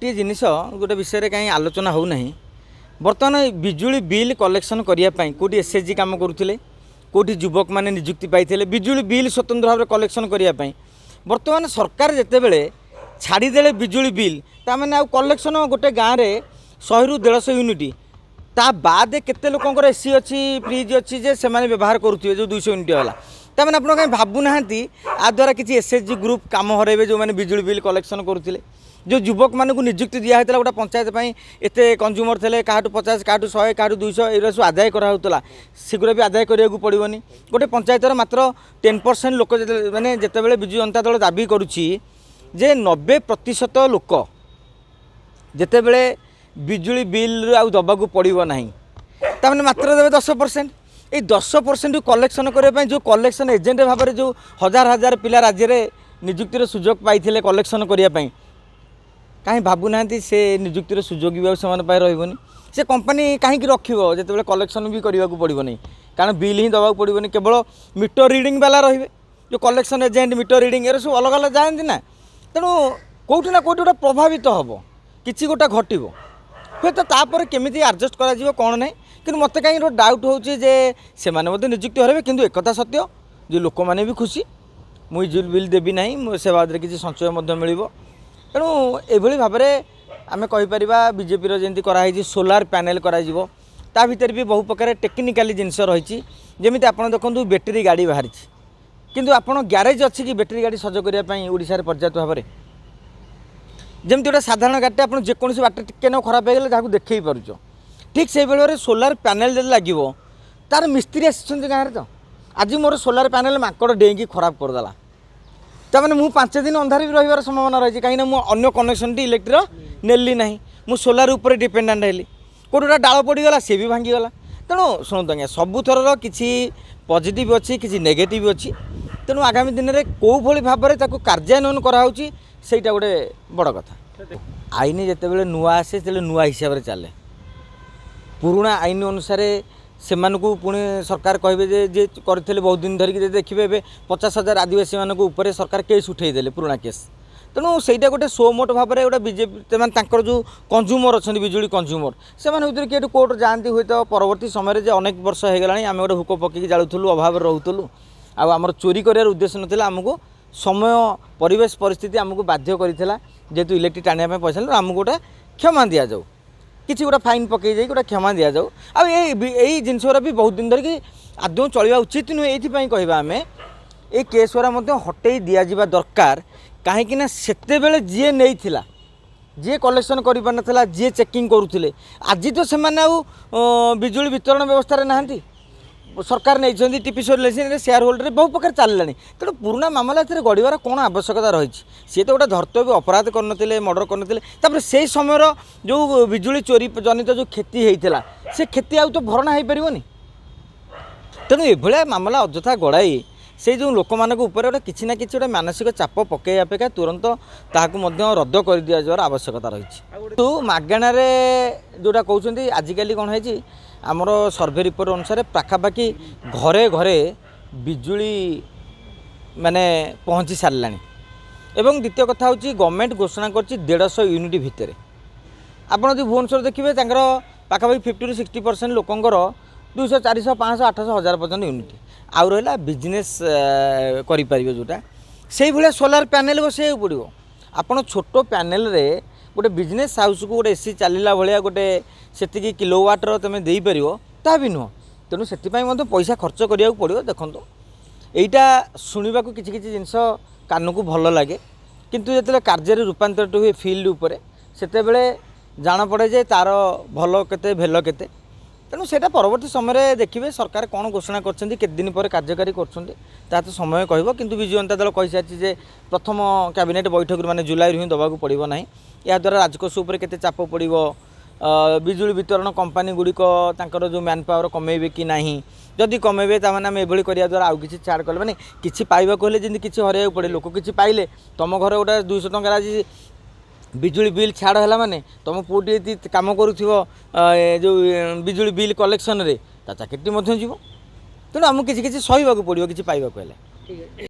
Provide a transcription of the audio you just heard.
गोटे जिनिस गोटे विषय में कहीं आलोचना हो ना बर्तमान बिजुली बिल कलेक्शन करने कौटी एसएचजी कम करुले कौटी युवक मैंने निजुक्ति पाई बिजुली बिल स्वतंत्र भाव में कलेक्शन करने बर्तमान सरकार जितेबले छाड़ीदे बिजुली बिल ताने आ कलेक्शन गोटे गाँव में 100 ରୁ 150 यूनिट ता बाद केते लोकंकर एसी अच्छी फ्रिज अच्छी जे से व्यवहार करुवे जो 200 यूनिट है ताने आप कहीं भावुना आ द्वारा किसी एसएचजी ग्रुप काम हरइबे जो मैंने बिजुली बिल कलेक्शन करुले जो युवक मानक निजुक्ति दिया होता गोटे पंचायत एत कंज्यूमर थे क्या 50 क्या 100 क्या 200 ये सब आदाय कराला शीघ्र भी आदाय करा पड़ोनी गोटे पंचायतर मात्र 10% लोक मैंने जितेबाला विजु जनता दल दाबी करुच्ची जे 90% लोक जितेबाला बिजुली बिल आउ दबाक पड़ो ना तमें मात्र देवे 10% ये 10% कलेक्शन करने जो कलेक्शन एजेंट भाव में जो हजार हजार पिला राज्य में निजुक्तिर सुजोग पाई कलेक्शन करने कहीं भावुना से निजुक्तिर सुजोग भी से रही से कंपनी कहीं रखो जो कलेक्शन भी करने को पड़ो नहीं कारण बिल ही दबाक पड़ो नहीं केवल मीटर रीडिंग वाला रही जो कलेक्शन एजेंट मीटर रीडिंग ये सब अलग अलग जाती ना तेणु कौटी ना कौटी गोटे प्रभावित हम कि गोटे घटो हे तो तापर केमी आडजस्ट कर कौन ना कि मत कहीं डाउट होचे से निजुक्ति हरवे कि एक सत्य जो लोक मैंने भी खुशी मुझे बिल देवी ना से बाद किसी संचय मिल तेणु ये भाव में आम कहीपर बीजेपी जमी कराई सोलार पैनल ता भीतर भी बहु प्रकार टेक्निकाली जिनस रही जमी आप देखो बैटेरी गाड़ी बाहरी किंतु आपन ग्यारेज अच्छी कि बैटेरी गाड़ी सज करने ओडिशा पर्याप्त भाव में जमी गोटे साधारण गाड़ी आप जेकोसी बाट टिके न खराब हो गले देखी पार्छ ठीक से भाव में सोलार पैनल जब लगे तार मिस्त्री आसी गाँव तो आज मोर सोलार पैनल माकड़ डेईकी खराब करदेला तमें मुझे 5 दिन अंधार भी रही संभावना रही कहीं मुझे कनेक्शन टी इलेक्ट्रिक नेली ना मु सोलार उपर डिपेंडेंट हेली कौटा डाल पड़गला सी भी भांगीगला तेणु शुणु आज्ञा सबुथर किसी पॉजिटिव अच्छी किसी नेगेटिव अच्छी तेणु आगामी दिन में कौ भली भाव में कार्यान्वयन कराऊँगी ସେଇଟା गोटे बड़ कथा आईन जितेबाला नुआ आसे से नुआ हिसाब से चले पुराणा आईन अनुसार से पुणी सरकार कहे जे करते बहुत दिन धरिकी देखिए ए 50,000 आदिवासी मानक ऊपर सरकार केस उठेदेले पुराणा केस तेणु सहीटा गोटे सो मोट भाव में गोटे बीजेपी मैंने जो कंज्यूमर अच्छा बिजुली कंज्यूमर से किए कोर्ट जाती हुए तो परवर्ती समय अनेक वर्ष हो गला आम गोटे हुक पकईक जालुलु अभाव रोलु आमर चोरी कर उद्देश्य नाला आमको समय परिवेश परिस्थिति आमको बाध्य करता जेहेतु इलेक्ट्रिक टाणिया पैसा आमको गोटे क्षमा दि जाऊ किसी गोटे फाइन पकई जाए गोटे क्षमा दि जाऊ आई जिनस भी बहुत दिन धरिकी आदौ चलवा उचित नुहे ये कहवा आम ये केस गुरा हटई दि जा दरकार कहीं से जी नहीं जी कलेक्शन कर पारा जी चेकिंग करुले आज तो से बिजुली वितरण व्यवस्था नहांती सरकार नहीं टीपीसी शेयर होल्डर बहुत प्रकार चलला तेणु पुराना मामला गढ़वार कौन आवश्यकता रही सी तो गोटे धर्तव्य अपराध करते मर्डर करते से समय जो बिजुली चोरी जनित जो क्षति होता से क्षति आउ तो भरणा हो पारनी तेणु ये मामला अଯଥା गड़ाई से जो लोक मान गोटे किसी ना कि मानसिक चाप पकई अपेक्षा तुरंत ताकू रद्द कर दि जावर आवश्यकता रही तो मागणार जोटा कहते आजिकल कौन है आमर सर्वे रिपोर्ट अनुसार पाखापाखि घरे घरे बिजुली माने पहुँची सारे एवं द्वितीय कथा हूँ गवर्नमेंट घोषणा कर 150 यूनिट भितर आपड़ जो भुवनेश्वर देखिए पाखापाखि 50 ରୁ 60% लोकंर 200 400 500 800 1000 पर्यटन यूनिट आउ रहा बिजनेस करें जोटा से भाया सोलार पैनल बसैया पड़ो आपड़ छोट पैनल रे गोटे बिजनेस हाउस को गोटे एसी चलला भाया गोटे से किलोवाटर तुम दे पार ता भी नुह तेणु से पैसा खर्च करा पड़ो देखो यहीटा शुणा किसी जिनस कान को भल लगे किंतु जो कार्य रूपांतरित हुए फिल्ड उपर से जाना पड़े जे तार भल के भेल के तेणु से परवर्ती समय देखिए सरकार कौन घोषणा कर दिन पर कार्यकारी कर तो समय कह कि विजु जनता दल कही सारी प्रथम कैबिनेट बैठक माने जुलाई ही दबाक पड़ो ना या द्वारा राजकोष उपर केते चाप पड़ो बिजुली वितरण कंपानी गुड़िक जो मैन पावर कमेबे कि नहीं जदि कमेबे ताने आम एभली करिया द्वारा आउ किछि छाड़ कले माने किछि पाइबाक हेले जेंति किछि हरैया पड़े लोक किछि पाइले तुम घर गोटे 200 टंका आज बिजुली बिल छाड़ है माने तुम पुटी कम करूँ जो बिजुली बिल कलेक्शन रे ता चाकरी जीव तेणु आमको किसी सहीवाक पड़ो किसी पाइबाक हेले।